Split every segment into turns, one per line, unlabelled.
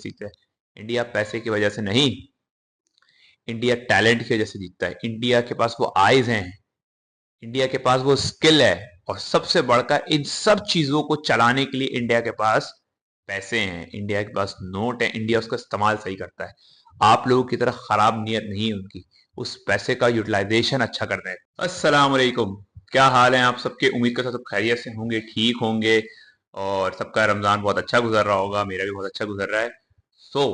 जीतता है। इंडिया पैसे की वजह से नहीं, इंडिया टैलेंट की वजह से जीतता है। इंडिया के पास वो आइज हैं, इंडिया के पास वो स्किल है, और सबसे बढ़कर इन सब चीजों को चलाने के लिए इंडिया के पास पैसे हैं, इंडिया के पास नोट है। इंडिया उसका इस्तेमाल सही करता है। आप लोगों की तरह खराब नीयत नहीं है उनकी, उस पैसे का यूटिलाइजेशन अच्छा करना है। अस्सलाम वालेकुम, क्या हाल है आप सबके? उम्मीद करता हूं सब खैरियत से होंगे, ठीक होंगे, और सबका रमजान बहुत अच्छा गुजर रहा होगा। मेरा भी बहुत अच्छा गुजर रहा है। सो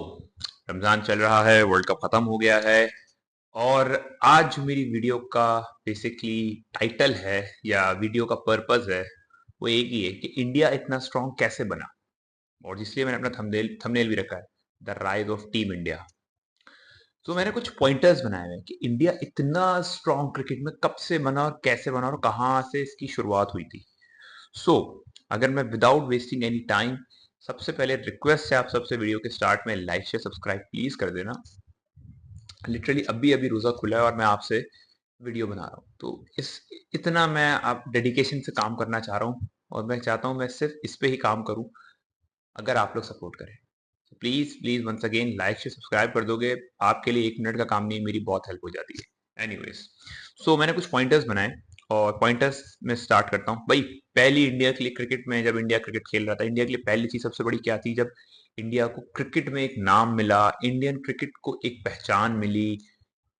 रमजान चल रहा है, वर्ल्ड कप खत्म हो गया है, और आज मेरी वीडियो का बेसिकली टाइटल है या वीडियो का पर्पस है वो एक ही है कि इंडिया इतना स्ट्रांग कैसे बना, और इसलिए मैंने अपना थंबनेल थंबनेल भी रखा है, the rise of team India. तो मैंने कुछ पॉइंटर्स बनाए हुए हैं कि इंडिया इतना स्ट्रांग क्रिकेट में कब से बना और कैसे बना और कहाँ से इसकी शुरुआत हुई थी। सो अगर मैं विदाउट वेस्टिंग एनी टाइम, सबसे पहले रिक्वेस्ट है आप सबसे, वीडियो के स्टार्ट में लाइक शेयर सब्सक्राइब प्लीज कर देना। लिटरली अभी अभी रोजा खुला है और मैं आपसे वीडियो बना रहा हूँ, तो इस इतना मैं आप डेडिकेशन से काम करना चाह रहा हूँ, और मैं चाहता हूँ मैं सिर्फ इस पे ही काम करूँ अगर आप लोग सपोर्ट करें। Please please once again like से सब्सक्राइब कर दोगे, आपके लिए 1 मिनट का काम नहीं, मेरी बहुत हेल्प हो जाती है। एनीवेज, सो मैंने कुछ पॉइंटर्स बनाए, और पॉइंटर्स में स्टार्ट करता हूँ। भाई, पहली इंडिया के लिए क्रिकेट में जब इंडिया क्रिकेट खेल रहा था, इंडिया के लिए पहली चीज सबसे बड़ी क्या थी? जब इंडिया को क्रिकेट में एक नाम मिला, इंडियन क्रिकेट को एक पहचान मिली,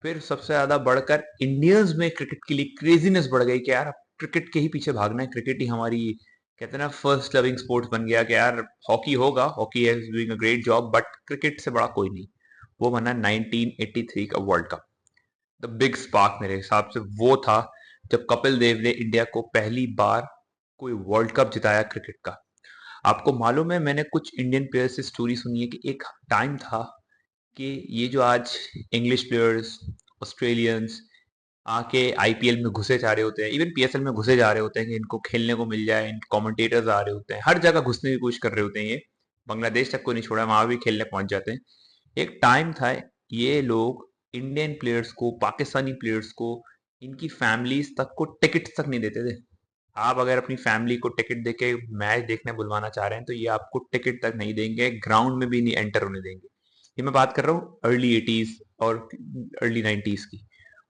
फिर सबसे ज्यादा बढ़कर इंडियंस में क्रिकेट के लिए क्रेजीनेस बढ़ गई कि यार अब क्रिकेट के ही पीछे भागना है, क्रिकेट ही हमारी, कहते हैं ना, फर्स्ट लविंग स्पोर्ट्स बन गया कि यार हॉकी होगा, hockey is doing a great job, but cricket से बड़ा कोई नहीं। वो बना 1983 का world cup. The big spark मेरे हिसाब से वो था जब कपिल देव ने इंडिया को पहली बार कोई वर्ल्ड कप जिताया क्रिकेट का। आपको मालूम है, मैंने कुछ इंडियन प्लेयर्स से स्टोरी सुनी है कि एक टाइम था कि ये जो आज इंग्लिश प्लेयर्स, ऑस्ट्रेलियंस आके आईपीएल में घुसे जा रहे होते हैं, इवन पीएसएल में घुसे जा रहे होते हैं कि इनको खेलने को मिल जाए, इनके कमेंटेटर्स आ रहे होते हैं, हर जगह घुसने की कोशिश कर रहे होते हैं। ये बांग्लादेश तक को नहीं छोड़ा, वहां भी खेलने पहुंच जाते हैं। एक टाइम था, ये लोग इंडियन प्लेयर्स को, पाकिस्तानी प्लेयर्स को, इनकी फैमिलीज तक को टिकट तक नहीं देते थे। आप अगर अपनी फैमिली को टिकट देके मैच देखने बुलवाना चाह रहे हैं तो ये आपको टिकट तक नहीं देंगे, ग्राउंड में भी नहीं एंटर होने देंगे। ये मैं बात कर रहा हूँ अर्ली 80s और अर्ली 90s की।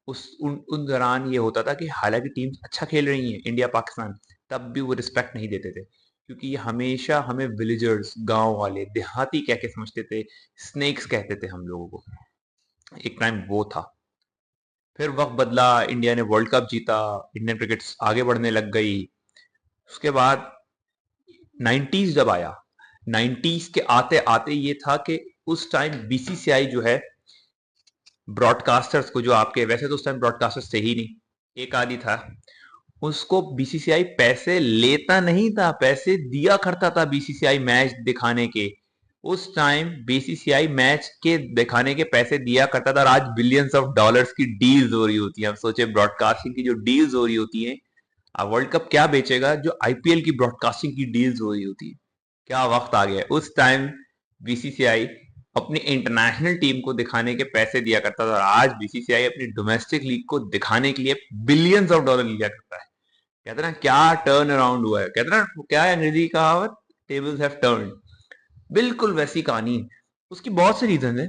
उस उन दौरान ये होता था कि हालांकि टीम अच्छा खेल रही है इंडिया पाकिस्तान, तब भी वो रिस्पेक्ट नहीं देते थे, क्योंकि ये हमेशा हमें विलेजर्स, गांव वाले, देहाती कह के समझते थे, स्नेक्स कहते थे हम लोगों को। एक टाइम वो था। फिर वक्त बदला, इंडिया ने वर्ल्ड कप जीता, इंडियन क्रिकेट आगे बढ़ने लग गई। उसके बाद 90s जब आया, 90s के आते आते ये था कि उस टाइम बीसीसीआई जो है, ब्रॉडकास्टर्स को, जो आपके, वैसे तो उस टाइम ब्रॉडकास्टर्स थे ही नहीं, एक आदि था, उसको बीसीसीआई पैसे लेता नहीं था, पैसे दिया करता था बीसीसीआई मैच दिखाने के। उस टाइम बीसीसीआई मैच के दिखाने के पैसे दिया करता था, और आज बिलियंस ऑफ डॉलर्स की डील्स हो रही होती है। अब सोचे ब्रॉडकास्टिंग की जो डील्स हो रही होती है, अब वर्ल्ड कप क्या बेचेगा जो आईपीएल की ब्रॉडकास्टिंग की डील्स हो रही होती है। क्या वक्त आ गया! उस टाइम बीसीसीआई अपनी इंटरनेशनल टीम को दिखाने के पैसे दिया करता था, और आज बीसीसीआई अपनी डोमेस्टिक लीग को दिखाने के लिए बिलियंस ऑफ डॉलर लिया करता है। कहते ना क्या टर्न अराउंड हुआ है, कहते ना क्या है अंग्रेजी की कहावत, टेबल्स हैव टर्न। बिल्कुल वैसी कहानी है। उसकी बहुत से रीजन है।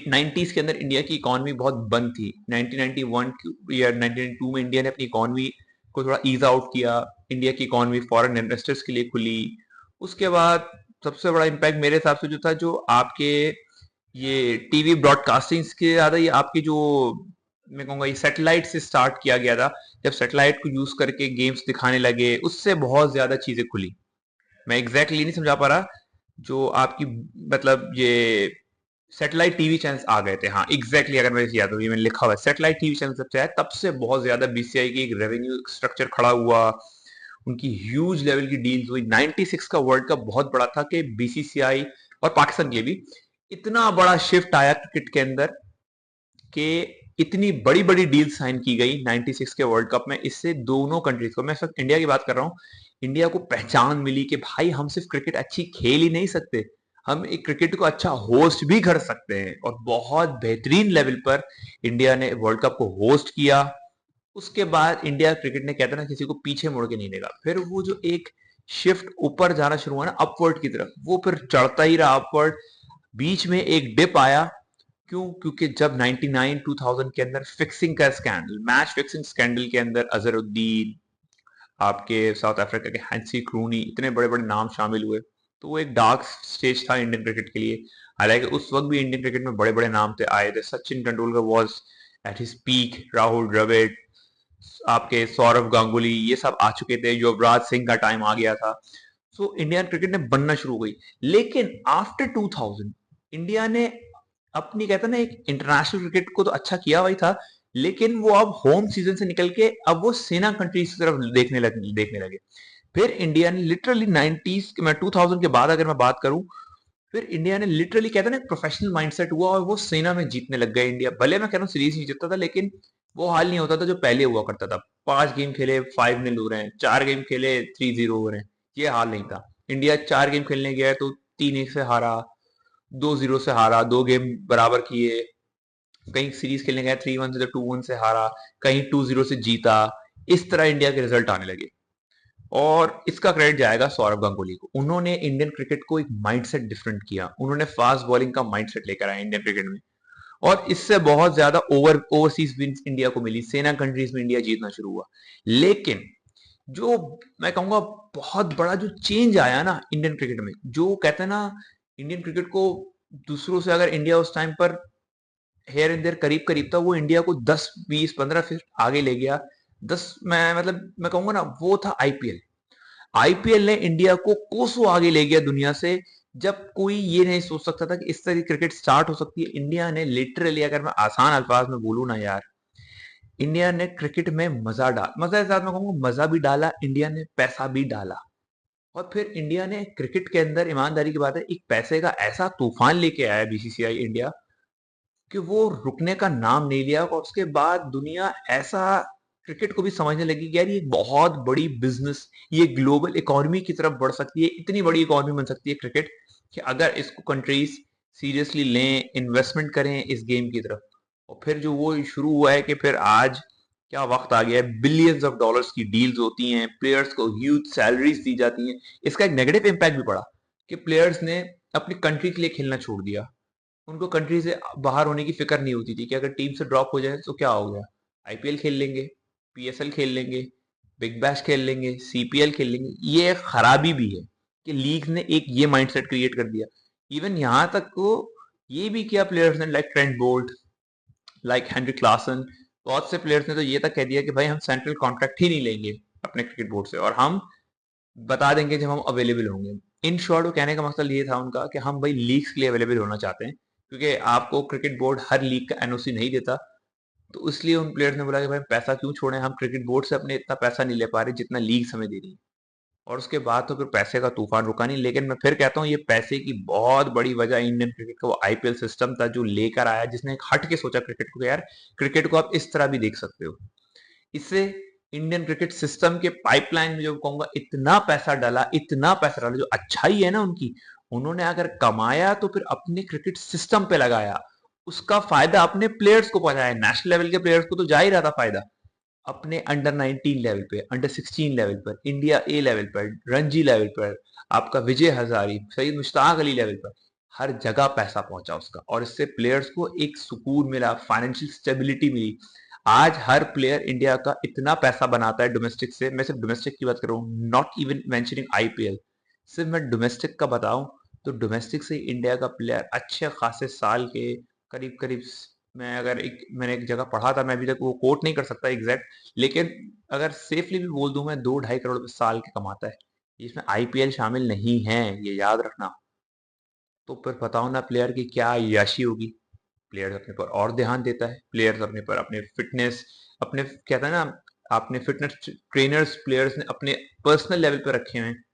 90s के अंदर इंडिया की इकोनॉमी बहुत बंद थी। 1991 या 1992 में इंडिया ने अपनी इकोनॉमी को थोड़ा ईज आउट किया, इंडिया की इकोनॉमी फॉरेन इन्वेस्टर्स के लिए खुली। उसके बाद सबसे बड़ा इम्पैक्ट मेरे हिसाब से जो था, जो आपके ये टीवी ब्रॉडकास्टिंग के ज्यादा, ये आपकी जो, मैं कहूंगा, ये सैटेलाइट से स्टार्ट किया गया था। जब सैटेलाइट को यूज करके गेम्स दिखाने लगे, उससे बहुत ज्यादा चीजें खुली। मैं एग्जैक्टली नहीं समझा पा रहा, जो आपकी, मतलब ये सैटेलाइट टीवी चैनल्स आ गए थे, हाँ एग्जैक्टली, अगर मैं याद हो, ये मैंने लिखा हुआ है, सैटेलाइट टीवी चैनल जब से आया तब से बहुत ज्यादा बीसीआई की एक रेवेन्यू स्ट्रक्चर खड़ा हुआ, उनकी ह्यूज लेवल की डील्स हुई। 96 का वर्ल्ड कप बहुत बड़ा था कि बीसीसीआई और पाकिस्तान के भी इतना बड़ा शिफ्ट आया क्रिकेट के अंदर कि इतनी बड़ी बड़ी डील साइन की गई 96 के वर्ल्ड कप में। इससे दोनों कंट्रीज को, मैं सिर्फ इंडिया की बात कर रहा हूं, इंडिया को पहचान मिली कि भाई हम सिर्फ क्रिकेट अच्छी खेल ही नहीं सकते, हम एक क्रिकेट को अच्छा होस्ट भी कर सकते हैं, और बहुत बेहतरीन लेवल पर इंडिया ने वर्ल्ड कप को होस्ट किया। उसके बाद इंडिया क्रिकेट ने, कहते हैं ना, किसी को पीछे मुड़ के नहीं देखा। फिर वो जो एक शिफ्ट ऊपर जाना शुरू हुआ ना अपवर्ड की तरफ, वो फिर चढ़ता ही रहा अपवर्ड। बीच में एक डिप आया, क्यों? क्योंकि जब 99 2000 के अंदर फिक्सिंग का स्कैंडल, मैच फिक्सिंग स्कैंडल के अंदर अजहरुद्दीन, आपके साउथ अफ्रीका के हैंसी क्रूनी, इतने बड़े बड़े नाम शामिल हुए। तो वो एक डार्क स्टेज था इंडियन क्रिकेट के लिए। हालांकि उस वक्त भी इंडियन क्रिकेट में बड़े बड़े नाम थे, आए थे। Sachin Tendulkar was at his peak, Rahul Dravid, आपके सौरव गांगुली, ये सब आ चुके थे। युवराज सिंह का टाइम आ गया था। सो इंडियन क्रिकेट ने बनना शुरू हो गई। लेकिन आफ्टर 2000 इंडिया ने अपनी, कहते हैं ना, एक इंटरनेशनल क्रिकेट को तो अच्छा किया हुआ ही था, लेकिन वो अब होम सीजन से निकल के अब वो सेना कंट्रीज की तरफ देखने लगे। फिर इंडिया ने लिटरली 90s में 2000 के बाद अगर मैं बात करूं, फिर इंडिया ने लिटरली, कहते हैं ना, प्रोफेशनल माइंडसेट हुआ और वो सेना में जीतने लग गए इंडिया। भले मैं कह रहा हूँ सीरीज नहीं जीतता था, लेकिन वो हाल नहीं होता था जो पहले हुआ करता था। 5 गेम खेले 5-0 हो रहे हैं, 4 गेम खेले 3-0 हो रहे हैं, ये हाल नहीं था। इंडिया 4 गेम खेलने गया तो 3-1 से हारा, 2-0 से हारा, 2 गेम बराबर किए, कहीं सीरीज खेलने गया 3-1 से तो 2-1 से हारा, कहीं 2-0 से जीता। इस तरह इंडिया के रिजल्ट आने लगे। और इसका क्रेडिट जाएगा सौरव गांगुली को। उन्होंने इंडियन क्रिकेट को एक माइंडसेट डिफरेंट किया, उन्होंने फास्ट बॉलिंग का माइंडसेट लेकर आया इंडियन क्रिकेट में। और इससे बहुत ज्यादा ओवरसीज विंस इंडिया को मिली, सेना कंट्रीज में इंडिया जीतना शुरू हुआ। लेकिन जो मैं कहूंगा बहुत बड़ा जो चेंज आया ना इंडियन क्रिकेट में, जो कहते हैं ना, इंडियन क्रिकेट को दूसरों से, अगर इंडिया उस टाइम पर हेयर एंड देयर करीब करीब था, वो इंडिया को 10 20 15 फीट आगे ले गया। 10, मैं मतलब मैं कहूंगा ना, वो था आईपीएल। आईपीएल ने इंडिया को कोसों आगे ले गया दुनिया से। जब कोई ये नहीं सोच सकता था कि इस तरह की क्रिकेट स्टार्ट हो सकती है, इंडिया ने लिटरली, अगर मैं आसान अल्फाज में बोलूं ना यार, इंडिया ने क्रिकेट में मजा के साथ मैं कहूंगा मजा भी डाला, इंडिया ने पैसा भी डाला। और फिर इंडिया ने क्रिकेट के अंदर, ईमानदारी की बात है, एक पैसे का ऐसा तूफान लेके आया बीसीसीआई इंडिया, कि वो रुकने का नाम नहीं लिया। और उसके बाद दुनिया ऐसा क्रिकेट को भी समझने लगी कि यार ये बहुत बड़ी बिजनेस, ये ग्लोबल इकोनॉमी की तरफ बढ़ सकती है, इतनी बड़ी इकोनॉमी बन सकती है क्रिकेट, कि अगर इसको कंट्रीज सीरियसली लें, इन्वेस्टमेंट करें इस गेम की तरफ। और फिर जो वो शुरू हुआ है कि फिर आज क्या वक्त आ गया है, बिलियंस ऑफ डॉलर्स की डील्स होती हैं, प्लेयर्स को ह्यूज सैलरीज दी जाती हैं। इसका एक नेगेटिव इम्पैक्ट भी पड़ा कि प्लेयर्स ने अपनी कंट्री के लिए खेलना छोड़ दिया। उनको कंट्री से बाहर होने की फिक्र नहीं होती थी कि अगर टीम से ड्रॉप हो जाए तो क्या हो गया, आईपीएल खेल लेंगे, पीएसएल खेल लेंगे, बिग बैश खेल लेंगे, सीपीएल खेल लेंगे। ये एक खराबी भी है कि लीग ने एक ये माइंडसेट क्रिएट कर दिया। इवन यहां तक को ये भी किया प्लेयर्स ने, like Trent Boult, like Henry Klaasen, बहुत से प्लेयर्स ने तो ये तक कह दिया कि भाई हम सेंट्रल कॉन्ट्रैक्ट ही नहीं लेंगे अपने क्रिकेट बोर्ड से, और हम बता देंगे जब हम अवेलेबल होंगे। इन शॉर्ट वो कहने का मकसद ये था उनका कि हम भाई लीग्स के लिए अवेलेबल होना चाहते हैं, क्योंकि आपको क्रिकेट बोर्ड हर लीग का एनओसी नहीं देता। तो इसलिए उन प्लेयर्स ने बोला कि भाई पैसा क्यों छोड़ें, हम क्रिकेट बोर्ड से अपने इतना पैसा नहीं ले पा रहे जितना लीग हमें दे रही है। और उसके बाद तो फिर पैसे का तूफान रुका नहीं। लेकिन मैं फिर कहता हूँ, ये पैसे की बहुत बड़ी वजह इंडियन क्रिकेट का वो आईपीएल सिस्टम था जो लेकर आया, जिसने एक हट के सोचा क्रिकेट को, यार क्रिकेट को आप इस तरह भी देख सकते हो। इससे इंडियन क्रिकेट सिस्टम के पाइपलाइन में, जो कहूंगा, इतना पैसा डाला, जो अच्छाई है ना उनकी, उन्होंने अगर कमाया तो फिर अपने क्रिकेट सिस्टम पे लगाया, उसका फायदा अपने प्लेयर्स को पहुंचाया। नेशनल लेवल के प्लेयर्स को तो जा ही रहा था फायदा, अपने अंडर 19 लेवल पे, अंडर 16 लेवल पर, इंडिया ए लेवल पर, रणजी लेवल पर, आपका विजय हजारी, सईद मुश्ताक अली लेवल पर, हर जगह पैसा पहुंचा उसका। और इससे प्लेयर्स को एक सुकून मिला, फाइनेंशियल स्टेबिलिटी मिली। आज हर प्लेयर इंडिया का इतना पैसा बनाता है डोमेस्टिक से, मैं सिर्फ डोमेस्टिक की बात कर रहा हूँ, नॉट इवन मेंशनिंग आईपीएल, सिर्फ मैं डोमेस्टिक का बताऊं, तो डोमेस्टिक से इंडिया का प्लेयर अच्छे खासे साल के करीब करीब, मैंने एक जगह पढ़ा था, मैं अभी तक वो कोट नहीं कर सकता एग्जैक्ट, लेकिन अगर सेफली भी बोल दूं मैं, 2-2.5 करोड़ रुपए साल के कमाता है। इसमें आईपीएल शामिल नहीं है, ये याद रखना। तो फिर बताओ ना प्लेयर की क्या याशी होगी। प्लेयर्स अपने पर और ध्यान देता है, प्लेयर्स अपने पर, अपने फिटनेस, अपने, कहता है ना, अपने फिटनेस ट्रेनर्स प्लेयर्स ने अपने पर्सनल लेवल पर रखे हुए हैं।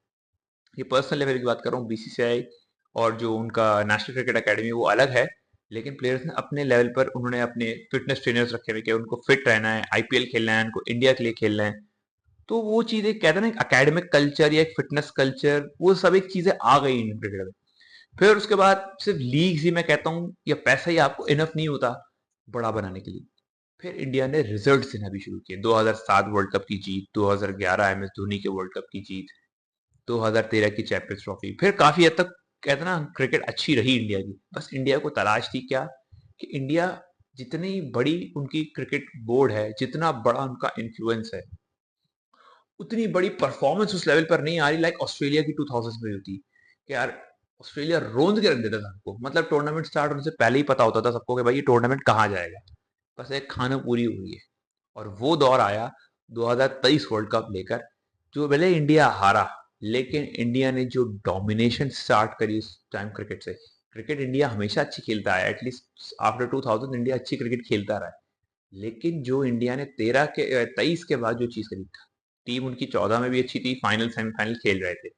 ये पर्सनल लेवल की बात कर रहा हूँ, बीसीसीआई और जो उनका नेशनल क्रिकेट एकेडमी वो अलग है, लेकिन प्लेयर्स ने अपने लेवल पर, उन्होंने अपने फिटनेस ट्रेनर्स रखे हुए कि उनको फिट रहना है, आईपीएल खेलना है, उनको इंडिया के लिए खेलना है। तो वो चीजें, कहते हैं ना, एकेडमिक कल्चर या एक फिटनेस कल्चर, वो सब एक चीजें आ गई इंडियन क्रिकेट में। फिर उसके बाद सिर्फ लीग ही, मैं कहता हूँ, या पैसा ही आपको इनफ नहीं होता बड़ा बनाने के लिए। फिर इंडिया ने रिजल्ट देना भी शुरू किए, 2007 वर्ल्ड कप की जीत, 2011 एमएस धोनी के वर्ल्ड कप की जीत, 2013 की चैंपियंस ट्रॉफी, फिर काफी हद तक कहते ना क्रिकेट अच्छी रही इंडिया की। बस इंडिया को तलाश थी क्या, कि इंडिया जितनी बड़ी उनकी क्रिकेट बोर्ड है, जितना बड़ा उनका इन्फ्लुएंस है, उतनी बड़ी परफॉर्मेंस उस लेवल पर नहीं आ रही लाइक ऑस्ट्रेलिया की 2000 में होती। कि यार ऑस्ट्रेलिया रोंद के रख देता था सबको, मतलब टूर्नामेंट स्टार्ट होने से पहले ही पता होता था सबको कि भाई ये टूर्नामेंट कहाँ जाएगा, बस एक खाना पूरी हुई है। और वो दौर आया 2023 वर्ल्ड कप लेकर, जो भले इंडिया हारा, लेकिन इंडिया ने जो डोमिनेशन स्टार्ट करी उस टाइम क्रिकेट से। क्रिकेट इंडिया हमेशा अच्छी खेलता है, एटलीस्ट आफ्टर 2000 इंडिया अच्छी क्रिकेट खेलता रहा है। लेकिन जो इंडिया ने 23 के बाद जो चीज करी, टीम उनकी 14 में भी अच्छी थी, फाइनल सेमीफाइनल खेल रहे थे,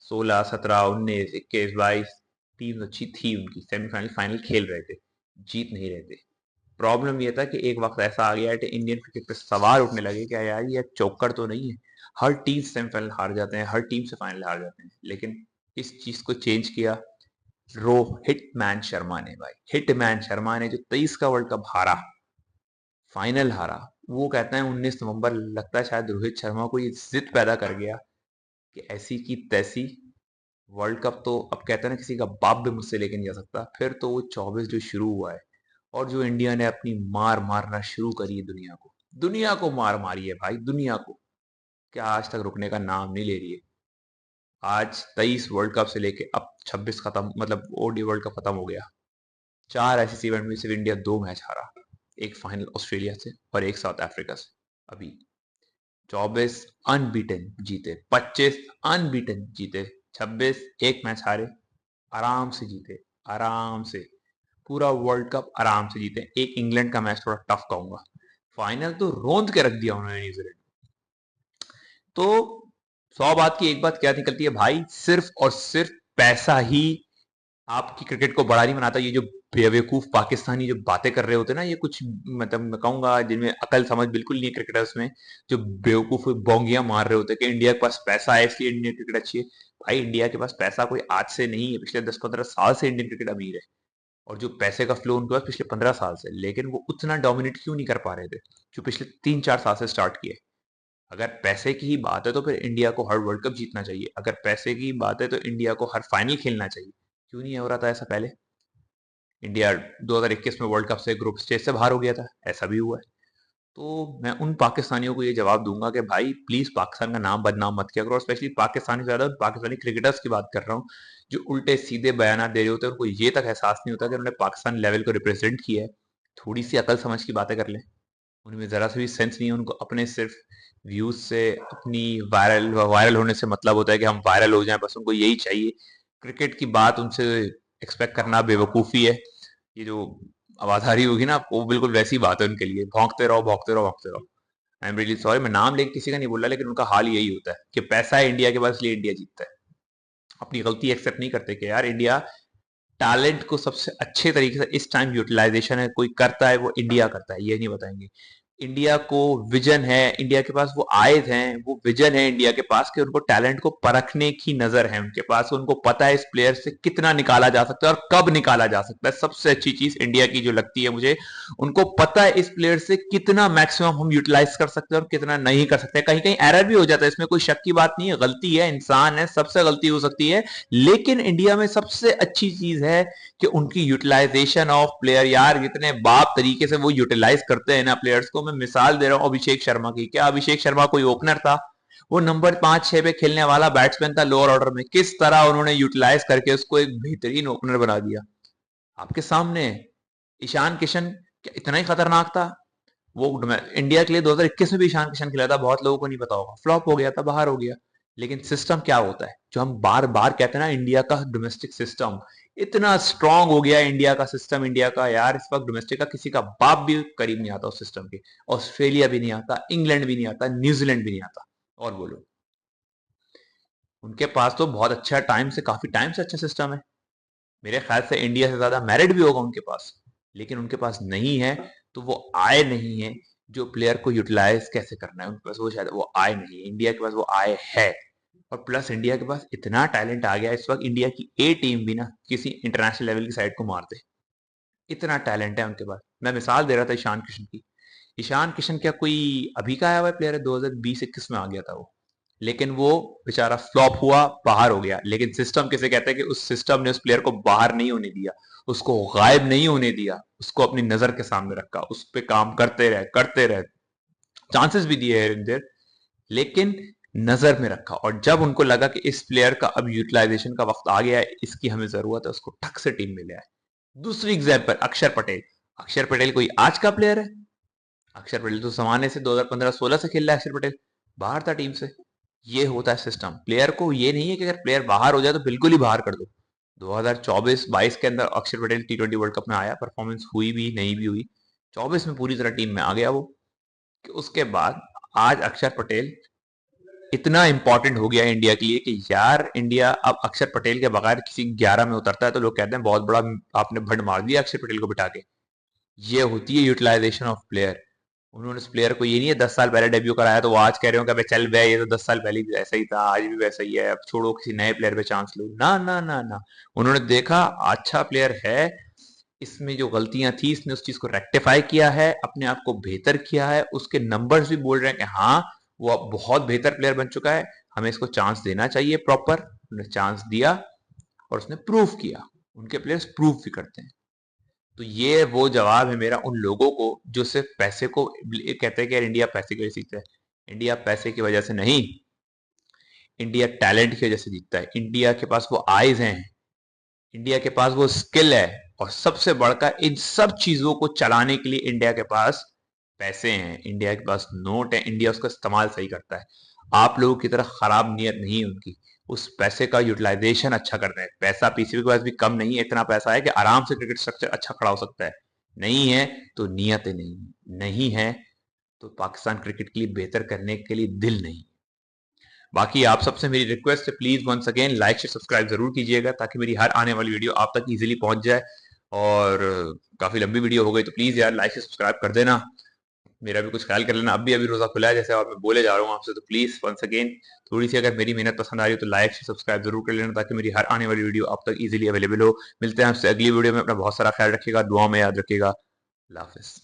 16 17 19 21 22 टीम अच्छी थी उनकी, सेमीफाइनल फाइनल खेल रहे थे, जीत नहीं रहे थे। प्रॉब्लम ये था कि एक वक्त ऐसा आ गया है कि इंडियन क्रिकेट पे सवाल उठने लगे कि यार ये चौकर तो नहीं है, हर टीम सेमीफाइनल हार जाते हैं, हर टीम से फाइनल हार जाते हैं। लेकिन इस चीज को चेंज किया रो हिटमैन शर्मा ने। भाई हिटमैन शर्मा ने जो 23 का वर्ल्ड कप हारा, फाइनल हारा, वो कहते हैं 19 नवंबर, लगता है शायद रोहित शर्मा को ये जिद पैदा कर गया कि ऐसी की तैसी वर्ल्ड कप तो अब कहते हैं ना किसी का बाप भी मुझसे लेके नहीं जा सकता। फिर तो वो 24 जो शुरू हुआ है, और जो इंडिया ने अपनी मार मारना शुरू करी है दुनिया को मार मारी है भाई, दुनिया को, क्या आज तक रुकने का नाम नहीं ले रही है। आज 23 वर्ल्ड कप से लेके अब 26 खत्म, मतलब ओडी वर्ल्ड कप खत्म हो गया, 4 ऐसे इवेंट में सिर्फ इंडिया 2 मैच हारा, एक फाइनल ऑस्ट्रेलिया से और एक साउथ अफ्रीका से। अभी 24 अनबीटन जीते, 25 अनबीटन जीते, 26 एक मैच हारे, आराम से जीते, आराम से पूरा वर्ल्ड कप आराम से जीते। एक इंग्लैंड का मैच थोड़ा टफ कहूंगा, फाइनल तो रोंद के रख दिया उन्होंने न्यूजीलैंड। तो 100 बात की एक बात क्या निकलती है भाई, सिर्फ और सिर्फ पैसा ही आपकी क्रिकेट को बड़ा नहीं बनाता। ये जो बेवकूफ पाकिस्तानी जो बातें कर रहे होते हैं ना, ये कुछ मतलब मैं कहूंगा जिनमें अकल समझ बिल्कुल नहीं है क्रिकेटर्स में, जो बेवकूफ बोंगियां मार रहे होते हैं कि इंडिया के पास पैसा है इसलिए इंडियन क्रिकेट अच्छी है। भाई इंडिया के पास पैसा कोई आज से नहीं है, पिछले 10-15 साल से इंडियन क्रिकेट अमीर है, और जो पैसे का फ्लो उनके पास पिछले 15 साल से, लेकिन वो उतना डोमिनेट क्यों नहीं कर पा रहे थे जो पिछले 3-4 साल से स्टार्ट किए। अगर पैसे की ही बात है तो फिर इंडिया को हर वर्ल्ड कप जीतना चाहिए, अगर पैसे की बात है तो इंडिया को हर फाइनल खेलना चाहिए। क्यों नहीं हो रहा था ऐसा पहले? इंडिया 2021 में वर्ल्ड कप से ग्रुप स्टेज से बाहर हो गया था, ऐसा भी हुआ है। तो मैं उन पाकिस्तानियों को ये जवाब दूंगा कि भाई प्लीज पाकिस्तान का नाम बदनाम मत किया करो, और स्पेशली पाकिस्तानी से ज्यादा पाकिस्तानी क्रिकेटर्स की बात कर रहा हूँ, जो उल्टे सीधे बयान दे रहे होते हैं, उनको ये तक एहसास नहीं होता कि उन्होंने पाकिस्तान लेवल को रिप्रेजेंट किया है। थोड़ी सी अकल समझ की बातें कर लें, उनमें जरा सा भी सेंस नहीं है, उनको अपने सिर्फ व्यूज से, अपनी वायरल वायरल होने से मतलब होता है कि हम वायरल हो जाएं, बस उनको यही चाहिए। क्रिकेट की बात उनसे एक्सपेक्ट करना बेवकूफ़ी है। ये जो आवाज आ रही होगी ना आपको, वो बिल्कुल वैसी बात है उनके लिए, भौंकते रहो भौंकते रहो भौंकते रहो। आई एम रियली सॉरी, मैं नाम लेके किसी का नहीं बोल रहा, लेकिन उनका हाल यही होता है कि पैसा है इंडिया के पास इसलिए इंडिया जीतता है। अपनी गलती एक्सेप्ट नहीं करते कि यार इंडिया टैलेंट को सबसे अच्छे तरीके से इस टाइम यूटिलाइजेशन है कोई करता है वो इंडिया करता है, ये नहीं बताएंगे। इंडिया को विजन है, इंडिया के पास वो आयज हैं, वो विजन है इंडिया के पास कि उनको टैलेंट को परखने की नजर है उनके पास, उनको पता है इस प्लेयर से कितना निकाला जा सकता है और कब निकाला जा सकता है। सबसे अच्छी चीज इंडिया की जो लगती है मुझे, उनको पता है इस प्लेयर से कितना मैक्सिमम हम यूटिलाइज कर सकते हैं और कितना नहीं कर सकते। कहीं कहीं एरर भी हो जाता है, इसमें कोई शक की बात नहीं है, गलती है, इंसान है, सबसे गलती हो सकती है। लेकिन इंडिया में सबसे अच्छी चीज है कि उनकी यूटिलाइजेशन ऑफ प्लेयर, यार जितने बाप तरीके से वो यूटिलाइज करते हैं ना प्लेयर्स को। मैं मिसाल दे रहा हूं अभिषेक शर्मा की, क्या अभिषेक शर्मा कोई ओपनर था? वो नंबर 5-6 पे खेलने वाला बैट्समैन था लोअर ऑर्डर में, किस तरह उन्होंने यूटिलाइज करके उसको एक बेहतरीन ओपनर बना दिया आपके सामने। ईशान किशन क्या इतना ही खतरनाक था? वो इंडिया के लिए 2021 में भी ईशान किशन खेला था, बहुत लोगों को नहीं पता होगा, फ्लॉप हो गया था, बाहर हो गया। लेकिन सिस्टम क्या होता है जो हम बार बार कहते हैं ना, इंडिया का डोमेस्टिक सिस्टम इतना स्ट्रांग हो गया है, इंडिया का सिस्टम, इंडिया का यार इस वक्त डोमेस्टिक का किसी का बाप भी करीब नहीं आता उस सिस्टम के। ऑस्ट्रेलिया भी नहीं आता, इंग्लैंड भी नहीं आता, न्यूजीलैंड भी नहीं आता। और बोलो, उनके पास तो बहुत अच्छा टाइम से, काफी टाइम से अच्छा सिस्टम है, मेरे ख्याल से इंडिया से ज्यादा मेरिट भी होगा उनके पास। लेकिन उनके पास नहीं है, तो वो आय नहीं है जो प्लेयर को यूटिलाइज कैसे करना है उनके पास, वो शायद वो आय नहीं है। इंडिया के पास वो आय है, और प्लस इंडिया के पास इतना टैलेंट आ गया इस वक्त, इंडिया की ए टीम भी ना किसी इंटरनेशनल लेवल की साइड को मारते, इतना टैलेंट है उनके पास। मैं मिसाल दे रहा था ईशान किशन की। ईशान किशन क्या कोई अभी का आया हुआ प्लेयर है? 2020-21 में आ गया था वो, लेकिन वो बेचारा फ्लॉप हुआ, बाहर हो गया। लेकिन सिस्टम किसे कहते हैं कि उस सिस्टम ने उस प्लेयर को बाहर नहीं होने दिया, उसको गायब नहीं होने दिया, उसको अपनी नजर के सामने रखा, उस पर काम करते रहे, चांसेस भी दिए हियर एंड देयर, लेकिन नजर में रखा। और जब उनको लगा कि इस प्लेयर का अब यूटिलाइजेशन का वक्त आ गया है, इसकी हमें जरूरत है, उसको ठक से टीम में ले आए। दूसरी एग्जाम्पल अक्षर पटेल। अक्षर पटेल कोई आज का प्लेयर है? अक्षर पटेल तो जमाने से 2015-16 से खेल रहा है। अक्षर पटेल बाहर था टीम से। ये होता है सिस्टम। प्लेयर को ये नहीं है कि अगर प्लेयर बाहर हो जाए तो बिल्कुल ही बाहर कर दो। 2024-22 के अंदर अक्षर पटेल T20 वर्ल्ड कप में आया, परफॉर्मेंस हुई भी नहीं भी हुई, 24 में पूरी तरह टीम में आ गया वो। कि उसके बाद आज अक्षर पटेल इतना इंपॉर्टेंट हो गया है इंडिया के लिए कि यार इंडिया अब अक्षर पटेल के बगैर किसी 11 में उतरता है तो लोग कहते हैं बहुत बड़ा आपने भंड मार दिया अक्षर पटेल को बिठा के। ये होती है यूटिलाइजेशन ऑफ प्लेयर। उन्होंने उस प्लेयर को, ये नहीं है 10 साल पहले डेब्यू कराया तो वो आज कह रहे हो कि चल बे ये तो 10 साल पहले भी ऐसा ही था, आज भी वैसा ही है, अब छोड़ो किसी नए प्लेयर पे चांस लो। ना ना ना ना, उन्होंने देखा अच्छा प्लेयर है, इसमें जो गलतियां थी इसने उस चीज को रेक्टिफाई किया है, अपने आप को बेहतर किया है, उसके नंबर्स भी बोल रहे हैं कि हाँ वो अब बहुत बेहतर प्लेयर बन चुका है, हमें इसको चांस देना चाहिए प्रॉपर। उन्होंने चांस दिया और उसने प्रूव किया। उनके प्लेयर्स प्रूव भी करते हैं। तो ये वो जवाब है मेरा उन लोगों को जो सिर्फ पैसे को कहते हैं कि यार इंडिया पैसे की वजह से जीतता है। इंडिया पैसे की वजह से नहीं, इंडिया टैलेंट की वजह से जीतता है। इंडिया के पास वो आइज हैं, इंडिया के पास वो स्किल है, और सबसे बढ़कर इन सब चीजों को चलाने के लिए इंडिया के पास पैसे हैं, इंडिया के पास नोट है, इंडिया उसका इस्तेमाल सही करता है। आप लोगों की तरह खराब नीयत नहीं है उनकी। उस पैसे का यूटिलाइजेशन अच्छा करना है। पैसा पीसीबी के पास भी कम नहीं है, इतना पैसा है कि आराम से क्रिकेट स्ट्रक्चर अच्छा खड़ा हो सकता है। नहीं है तो नीयत नहीं, नहीं है तो पाकिस्तान क्रिकेट के लिए बेहतर करने के लिए दिल नहीं। बाकी आप सबसे मेरी रिक्वेस्ट है, please once again like share subscribe जरूर कीजिएगा ताकि मेरी हर आने वाली वीडियो आप तक इजीली पहुंच जाए। और काफी लंबी वीडियो हो गई तो प्लीज यार लाइक शेयर सब्सक्राइब कर देना। मेरा भी कुछ ख्याल कर लेना। अभी रोजा खुला है जैसे और मैं बोले जा रहा हूँ आपसे, तो प्लीज वंस अगेन थोड़ी सी अगर मेरी मेहनत पसंद आ रही हो तो लाइक शेयर सब्सक्राइब जरूर कर लेना ताकि मेरी हर आने वाली वीडियो आप तक इजीली अवेलेबल हो। मिलते हैं आपसे अगली वीडियो में। अपना बहुत सारा ख्याल रखिएगा, दुआ में याद रखिएगा। अल्लाह हाफिज।